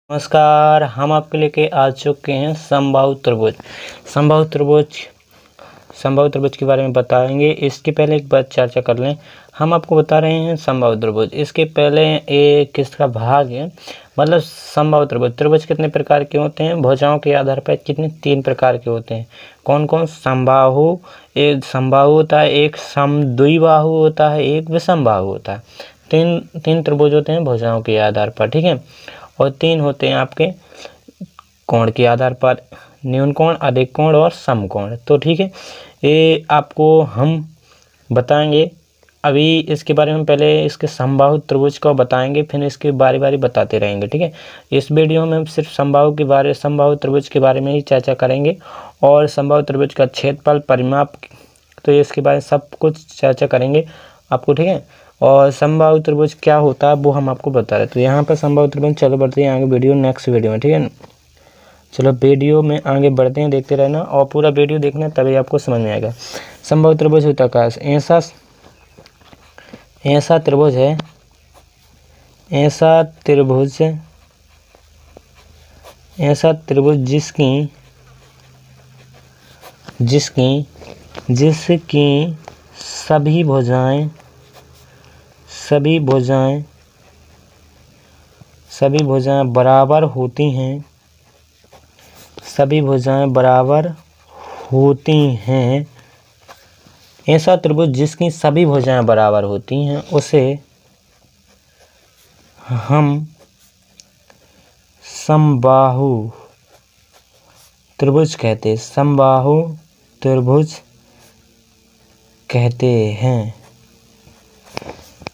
नमस्कार, हम आपके लेके आ चुके हैं समबाहु त्रिभुज। समबाहु त्रिभुज के बारे में बताएंगे। इसके पहले एक बात चर्चा कर लें। हम आपको बता रहे हैं समबाहु त्रिभुज। इसके पहले एक किसका भाग है, मतलब समबाहु त्रिभुज कितने प्रकार के होते हैं, भुजाओं के आधार पर कितने 3 प्रकार के होते हैं। कौन कौन? समबाहु, एक समबाहु होता है, एक समद्विबाहु होता है, एक विषमबाहु होता है। तीन त्रिभुज होते हैं भुजाओं के आधार पर, ठीक है। और 3 होते हैं आपके कोण के आधार पर, न्यून कोण, अधिक कोण और समकोण। तो ठीक है, ये आपको हम बताएंगे। अभी इसके बारे में पहले इसके समबाहु त्रिभुज को बताएंगे, फिर इसके बारी बारी बताते रहेंगे, ठीक है। इस वीडियो में हम सिर्फ समबाहु त्रिभुज के बारे में ही चर्चा करेंगे और समबाहु त्रिभुज का क्षेत्रफल, परिमाप, तो इसके बारे में सब कुछ चर्चा करेंगे आपको, ठीक है। और समबाहु त्रिभुज क्या होता है वो हम आपको बता रहे। तो यहाँ पर समबाहु त्रिभुज, चलो बढ़ते हैं आगे वीडियो, नेक्स्ट वीडियो में, ठीक है। चलो वीडियो में आगे बढ़ते हैं, देखते रहना और पूरा वीडियो देखना, तभी आपको समझ में आएगा। समबाहु त्रिभुज होता क्या है? ऐसा त्रिभुज है, ऐसा त्रिभुज जिसकी सभी भुजाएं बराबर होती हैं, ऐसा त्रिभुज जिसकी सभी भुजाएं बराबर होती हैं उसे हम समबाहु त्रिभुज कहते हैं।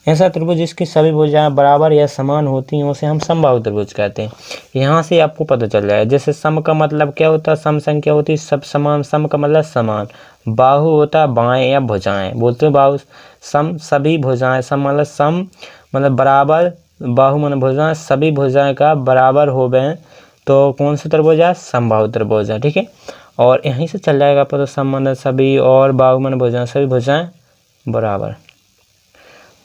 ऐसा त्रिभुज जिसकी सभी भुजाएं बराबर या समान होती हैं उसे हम समबाहु त्रिभुज कहते हैं। यहाँ से आपको पता चल जाएगा। जैसे सम का मतलब क्या होता है, सम संख्या होती है, सब समान। सम का मतलब समान। बाहु होता है बाएं या भुजाएं, बोलते हैं बाहु। सम सभी भुजाएं, सम मतलब सम मतलब बराबर, बाहु मतलब भुजाएं, सभी भुजाएं का बराबर हो गए तो कौन सा त्रिभुज है? समबाहु त्रिभुज है, ठीक है। और यहीं से चल जाएगा पता, सम मतलब सभी और बाहु मतलब भुजाएं, सभी भुजाएं बराबर।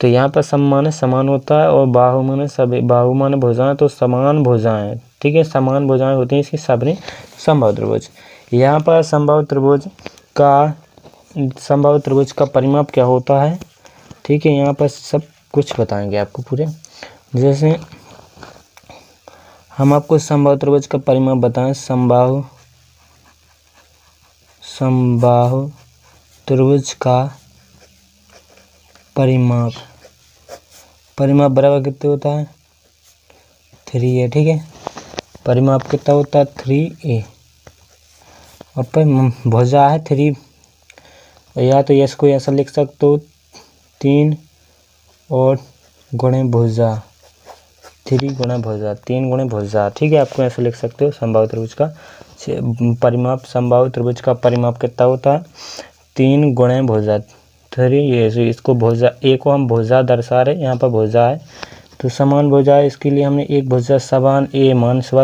तो यहाँ पर सम माने समान होता है और बाहु माने सभी, बाहु माने भुजाएं, तो समान भुजाएं, ठीक है, समान भुजाएं होती हैं इसकी सभी समबाहु त्रिभुज। यहाँ पर समबाहु त्रिभुज का परिमाप क्या होता है, ठीक है। यहाँ पर सब कुछ बताएंगे आपको पूरे। जैसे हम आपको समबाहु त्रिभुज का परिमाप बताएं। समबाहु त्रिभुज का परिमाप बराबर कितने होता है? 3a, ठीक है। परिमाप कितना होता है? 3a। और पर भुजा है 3, या तो इसको ऐसा लिख सकते हो 3 और गुणे भुजा, 3 गुणे भुजा, ठीक है। आपको ऐसे लिख सकते हो। समबाहु त्रिभुज का परिमाप, समबाहु त्रिभुज का परिमाप कितना होता है? 3 गुणे भुजा, 3। ये इसको भुजा, ए को हम भुजा दर्शा रहे, यहाँ पर भुजा है तो समान भुजा है, इसके लिए हमने एक भुजा समान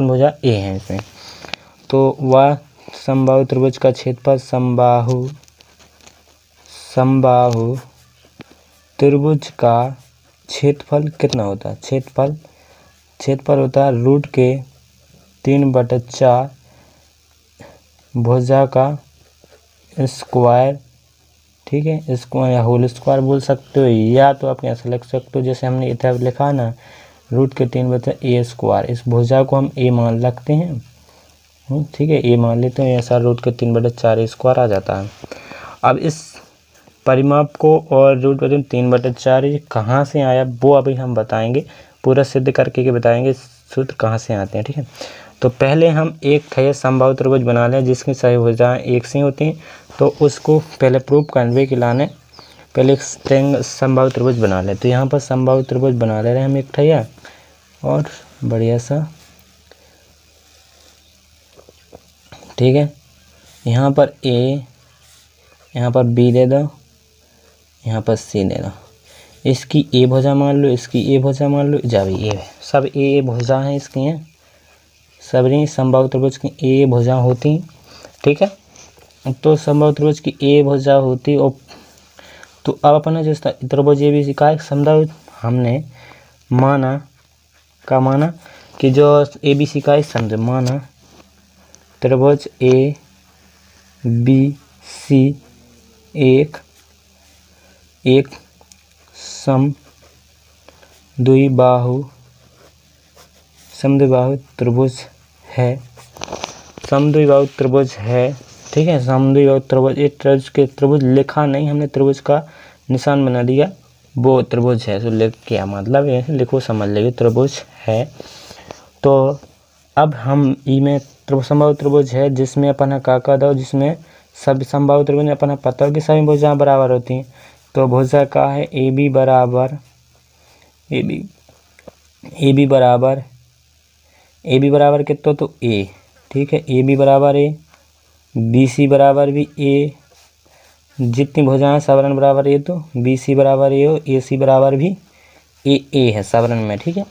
भुजा ए है इसमें। तो वह समबाहु त्रिभुज का क्षेत्रफल, समबाहु त्रिभुज का क्षेत्रफल कितना होता है? क्षेत्रफल होता है रूट के 3/4 भुजा का स्क्वायर, ठीक है। स्क्वायर या होल स्क्वायर बोल सकते हो, या तो आप ऐसा लिख सकते हो जैसे हमने इधर लिखा ना, रूट के 3/a²। इस भुजा को हम a मान रखते हैं, ठीक है, a मान लेते हैं। ऐसा रूट के 3/4 आ जाता है। अब इस परिमाप को और रूट के 3/4 कहाँ से आया वो अभी हम बताएंगे, पूरा सिद्ध करके बताएंगे सूत्र कहाँ से आते हैं, ठीक है। तो पहले हम एक समबाहु त्रिभुज बना लें जिसकी सभी भुजाएं एक सी होती हैं। तो उसको पहले प्रूफ करने के लाने पहले एक समबाहु त्रिभुज बना लें। तो यहाँ पर समबाहु त्रिभुज बना ले रहे हैं हम एक ठैया और बढ़िया सा, ठीक है। यहाँ पर a, यहाँ पर b दे दो, यहाँ पर c दे दो। इसकी a भुजा मान लो, इसकी a भुजा मान लो, जा भी a, सब a भुजा हैं इसकी हैं, सभी समबाहु त्रिभुज की a भुजा होती, ठीक है। तो समबाहु त्रिभुज की a भुजा होती। और तो अब अपने जो त्रिभुज ABC का एक समबाहु हमने माना कि जो ABC का समझ माना त्रिभुज ABC एक समद्विबाहु त्रिभुज है। समद्विबाहु त्रिभुज है, ठीक है। समद्विबाहु त्रिभुज, एक त्रिभुज लिखा नहीं हमने, त्रिभुज का निशान बना दिया, वो त्रिभुज है। तो लिख क्या मतलब है, लिखो समझ लीजिए त्रिभुज है। तो अब हम ई में समबाहु त्रिभुज है जिसमें अपन का दो, जिसमें सब समबाहु त्रिभुज में अपन पता हो कि सभी भुजाएं बराबर होती हैं। तो भुजा का है AB बराबर कितना, तो A, ठीक है। AB बराबर A, BC बराबर भी A, जितनी भुजाएं सबरन बराबर A, तो BC बराबर A हो, AC बराबर भी A है सबरन में, ठीक है।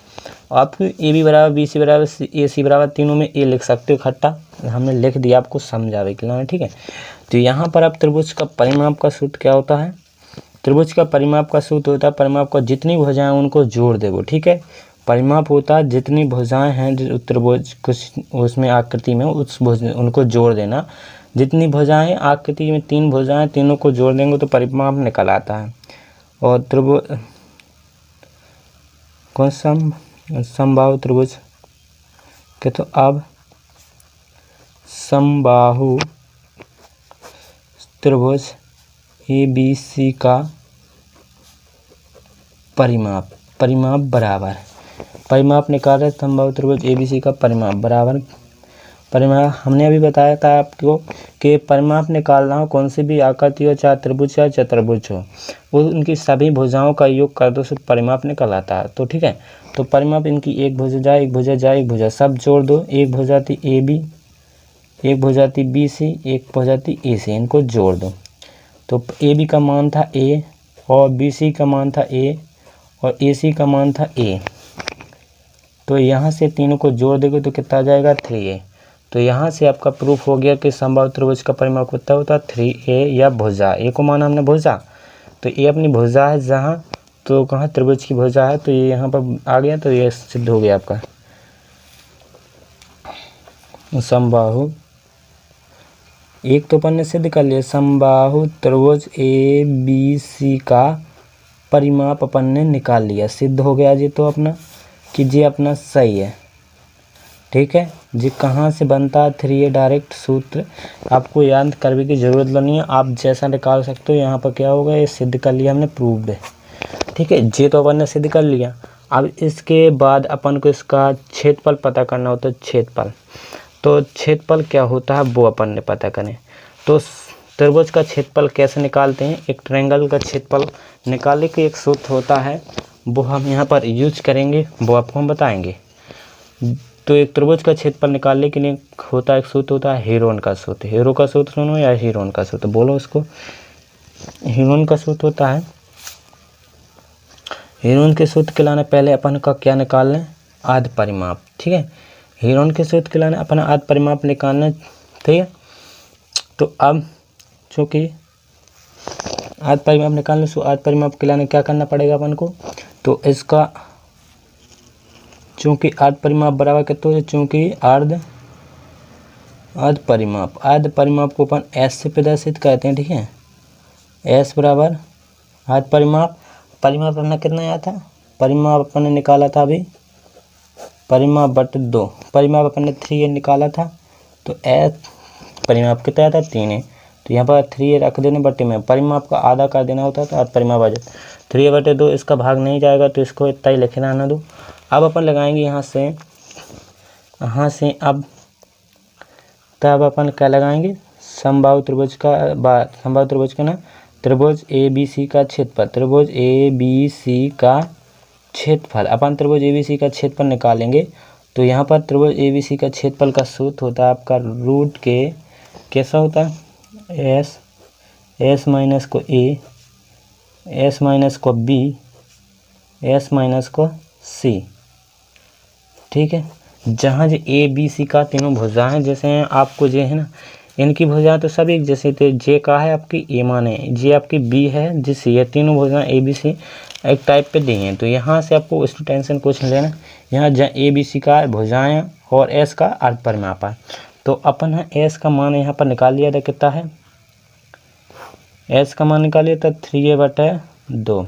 आपको AB बराबर BC बराबर AC बराबर तीनों में A लिख सकते हो इकट्ठा, हमने लिख दिया आपको समझावे के लिए, ठीक है। तो यहाँ पर आप त्रिभुज का परिमाप का सूत्र क्या होता है, त्रिभुज का परिमाप का सूत्र होता है, परिमाप का जितनी भुजाएं उनको जोड़ देवो, ठीक है। परिमाप होता है जितनी भुजाएं हैं जो त्रिभुज कुछ उसमें आकृति में उनको जोड़ देना। जितनी भुजाएं आकृति में 3 भुजाएं, तीनों को जोड़ देंगे तो परिमाप निकल आता है। और त्रिभुज कौन समबाहु त्रिभुज के, तो अब समबाहु त्रिभुज ABC का परिमाप बराबर, परिमाप निकाले समबाहु त्रिभुज ABC का परिमाप बराबर, परिमाप हमने अभी बताया था आपको कि परिमाप निकालना हो कौन सी भी आकृति हो, चाहे त्रिभुज या चतुर्भुज हो, वो उनकी सभी भुजाओं का योग कर दो, सिर्फ परिमाप निकल आता है। तो ठीक है, तो परिमाप इनकी एक भुजा सब जोड़ दो, एक भुजा थी AB, एक भुजा थी BC, एक भुजा थी AC, इनको जोड़ दो। तो AB का मान था A और BC का मान था A और AC का मान था A। तो यहाँ से तीनों को जोड़ देंगे तो कितना आ जाएगा 3A। तो यहाँ से आपका प्रूफ हो गया कि समबाहु त्रिभुज का परिमाप कितना होता है 3A, या भुजा A को माना हमने भुजा, तो A अपनी भुजा है जहाँ, तो कहाँ त्रिभुज की भुजा है, तो ये यहाँ पर आ गया, तो ये सिद्ध हो गया आपका समबाहु। एक तो अपन ने सिद्ध कर लिया समबाहु त्रिभुज ABC का परिमाप अपन ने निकाल लिया, सिद्ध हो गया जी। तो अपना कि जी अपना सही है, ठीक है जी। कहाँ से बनता है 3A, डायरेक्ट सूत्र आपको याद करने की ज़रूरत नहीं है, आप जैसा निकाल सकते हो। यहाँ पर क्या होगा, ये सिद्ध कर लिया हमने, प्रूव्ड है, ठीक है। जे तो अपन ने सिद्ध कर लिया। अब इसके बाद अपन को इसका क्षेत्रफल पता करना होता है, क्षेत्रफल। तो क्षेत्रफल क्या होता है वो अपन ने पता करें। तो त्रिभुज का क्षेत्रफल कैसे निकालते हैं, एक ट्रायंगल का क्षेत्रफल निकालने के एक सूत्र होता है, वो हम यहाँ पर यूज करेंगे, वो आपको हम बताएंगे। तो एक त्रिभुज का क्षेत्रफल निकालने के लिए होता है एक सूत्र होता है हेरोन का सूत्र। हेरो का सूत्र सुनो या हेरोन का सूत्र बोलो उसको। हेरोन का सूत्र होता है, हेरोन के सूत्र के लाने पहले अपन का क्या निकाल लें, आध परिमाप, ठीक है। हेरोन के सूत्र के लाने अपना आध परिमाप निकालना, ठीक है। तो अब चूँकि आध परिमाप निकालने से आध परिमाप के लाने क्या करना पड़ेगा अपन को, तो इसका चूँकि आध परिमाप बराबर कितना है, चूँकि आध परिमाप को अपन S से प्रदर्शित करते हैं, ठीक है। S बराबर आध परिमाप अपना कितना आया था, परिमाप अपन ने निकाला था अभी, परिमाप बटे 2, परिमाप अपन ने 3A निकाला था, तो S परिमाप कितना आया था 3A। तो यहाँ पर 3A रख देने बटे में, परिमाप का आधा कर देना होता है तो आध परिमाप आ जाता। 3A बटे 2, इसका भाग नहीं जाएगा तो इसको इतना ही लिखना आना दो। अब अपन लगाएंगे यहाँ से अब तब अपन क्या लगाएंगे, समबाहु त्रिभुज का ना त्रिभुज ABC का क्षेत्रफल, त्रिभुज ABC का क्षेत्रफल, अपन त्रिभुज ABC का क्षेत्रफल निकालेंगे। तो यहाँ पर त्रिभुज ABC का क्षेत्रफल का सूत्र होता है आपका रूट के, कैसा होता है S माइनस को A, S माइनस को B, S माइनस को C, ठीक है। जहाँ जो ABC का तीनों भुजा हैं, जैसे आपको जो है ना इनकी भुजा तो सब एक जैसे थे, जे का है आपकी A माने, जे आपकी B है जिससे ये तीनों भुजा ABC एक टाइप पे दी हैं। तो यहाँ से आपको उसकी टेंशन कुछ नहीं लेना, यहाँ ABC का भुजाएं और S का अर्ध परिमाप है। तो अपन है S का मान यहाँ पर निकाल लिया था, कितना है S का मान निकालिए तो 3a/2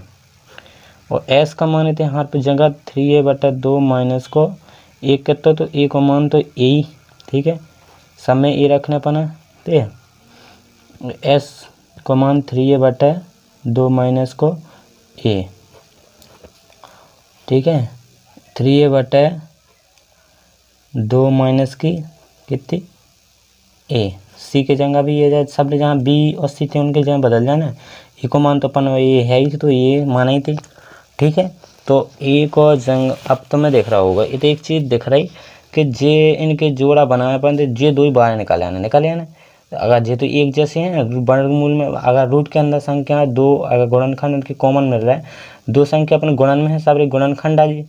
और S का मान थे यहाँ पे जगह 3a/2 माइनस को 1 कितना, तो A का मान तो A, ठीक है, सब में A रखने पना, ठीक है। S का मान 3a/2 माइनस को A, ठीक है, 3a/2 माइनस की कितनी A, C के जगह भी ये जाए, सब जहाँ B और C थे उनके जगह बदल जाना। A को मान तो अपन ये है ही, तो ये माना ही थी, ठीक है। तो A को जंग अब तो मैं देख रहा होगा, इतनी एक चीज़ दिख रही कि जे इनके जोड़ा बनाए अपन तो जे 2 ही बाहर निकाले आना। अगर जे तो एक जैसे हैं वर्गमूल में, अगर रूट के अंदर संख्या 2 अगर गुणनखंड उनके कॉमन मिल रहा है, 2 संख्या अपने गुणन में है, सब एक गुणनखंड डालिए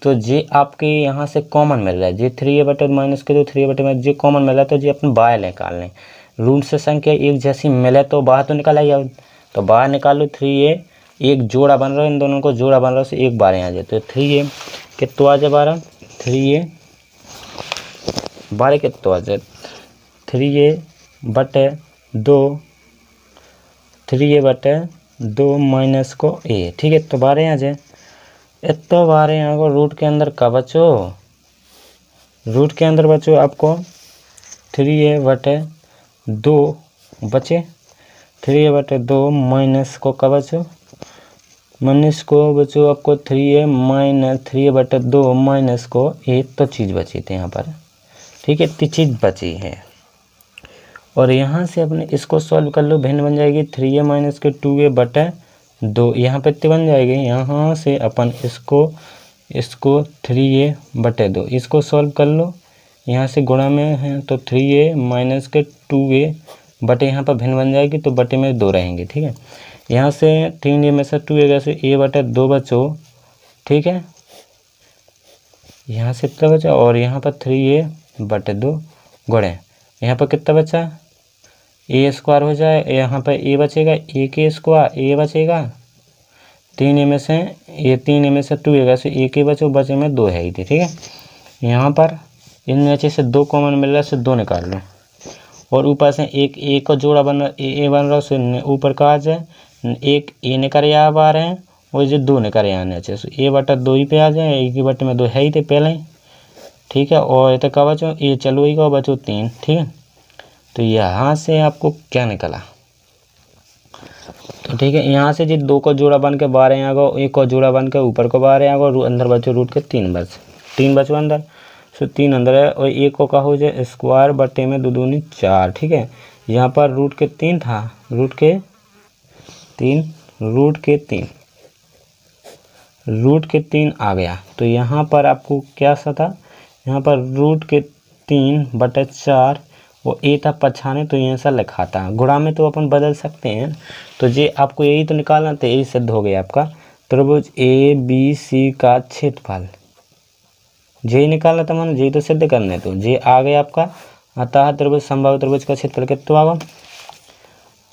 तो जे आपके यहाँ से कॉमन मिल रहा है, जे 3a/2 माइनस के 2 3a/2 जे कॉमन मिल रहा है, तो जे अपन बाहर निकाल लें। रूट से संख्या एक जैसी मिले तो बाहर तो निकाल आइए, तो बाहर निकाल लो 3a, एक जोड़ा बन रहा है, इन दोनों को जोड़ा बन रहा है, से एक बार आ जाए तो 3a कितना आ जाए 12, 3a 12 कितना आ जाए 3a/2 माइनस को a, ठीक है। तो 12 आ जाए, इतना 12 यहाँ को रूट के अंदर का बचो, रूट के अंदर बचो आपको 3a/2 बचे, 3a/2 माइनस को का बचो, माइनस को बचो आपको 3a/2 माइनस को a, तो चीज़ बची थी यहाँ पर, ठीक है, इतनी चीज़ बची है। और यहाँ से अपने इसको सॉल्व कर लो, भिन्न बन जाएगी 3a माइनस के 2a/2, यहाँ पे इतनी बन जाएगी। यहाँ से अपन इसको 3a/2 इसको सॉल्व कर लो, यहाँ से गुणा में है तो 3a माइनस के 2a बटे यहाँ पर भिन्न बन जाएगी, तो बटे में 2 रहेंगे, ठीक है। यहाँ से 3a में से 2a गया, से a/2 बचो, ठीक है, यहाँ से कितना बचा, और यहाँ पर 3a/2 गुणे, यहाँ पर कितना बचा a² हो जाए, यहाँ पर a बचेगा, a² बचेगा, 3a में से 2a गया, से a बचो, बचे में 2 है ही थी, ठीक है। यहाँ पर इन नीचे से 2 कॉमन मिल रहा है, से 2 निकाल लो, और ऊपर से एक a का जोड़ा बन रहा, a बन रहा है, से ऊपर का आ जाए, एक a निकल आ रहे हैं और जो 2 निकल आने चाहिए, a/2 ही पे आ जाए, a की बटे में 2 है ही थे पहले ही, ठीक है। और ये का बचो a चलो ही का बचो 3, ठीक है। तो यहाँ से आपको क्या निकला, तो ठीक है, यहाँ से जी 2 का जोड़ा बन के 12 यहाँ को, 1 का जोड़ा बन के ऊपर को 12 यहाँ को, अंदर बचो रूट के 3 बचो अंदर, सो 3 अंदर है, और 1 को का हो जाए स्क्वायर बटे में 2 दूनी 4, ठीक है। यहाँ पर रूट के 3 था, रूट के 3 आ गया, तो यहाँ पर आपको क्या सा था, यहाँ पर रूट के 3/4 वो a था पछाने, तो यहाँ से लिखा था, गुणा में तो अपन बदल सकते हैं, तो ये आपको यही तो निकालना था, यही सिद्ध हो गया आपका त्रिभुज ABC का क्षेत्रफल, जे निकालना था, मानो जे तो सिद्ध करने, तो जे आ गया आपका। अतः त्रिभुज समबाहु त्रिभुज का क्षेत्रफल कितना होगा,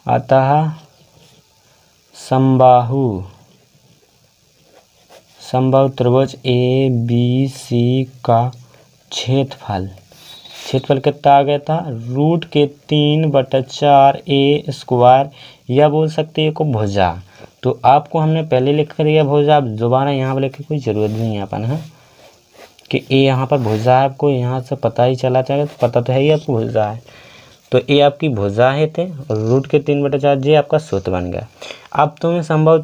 अतः समबाहु त्रिभुज ABC का क्षेत्रफल कितना आ गया था, रूट के 3/4a², या बोल सकते हैं को भुजा। तो आपको हमने पहले लिख कर दिया भुजा, अब दोबारा यहाँ पर लिखने की कोई ज़रूरत नहीं है अपन है कि a यहाँ पर भुजा है, आपको यहाँ से पता ही चला जाएगा, तो पता तो है ही आपको भुजा है, तो a आपकी भुजा है थे, और रूट के 3/4 जे आपका सूत्र बन गया। अब तुम्हें समबाहु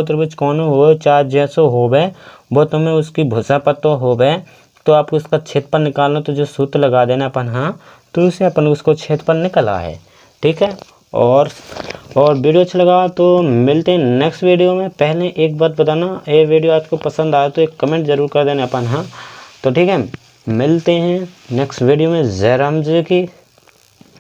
त्रिभुज कौन हो, चार जैसो होवे, वो तुम्हें उसकी भुजा पता होवे, तो आपको उसका क्षेत्रफल निकालना, तो जो सूत्र लगा देना अपन, हाँ, तो उसे अपन उसको क्षेत्रफल निकला है, ठीक है। और वीडियो अच्छा लगा तो मिलते हैं नेक्स्ट वीडियो में। पहले एक बात बताना, ये वीडियो आपको पसंद आया तो एक कमेंट जरूर कर देना अपन, हाँ, तो ठीक है, मिलते हैं नेक्स्ट वीडियो में। जय राम जी की।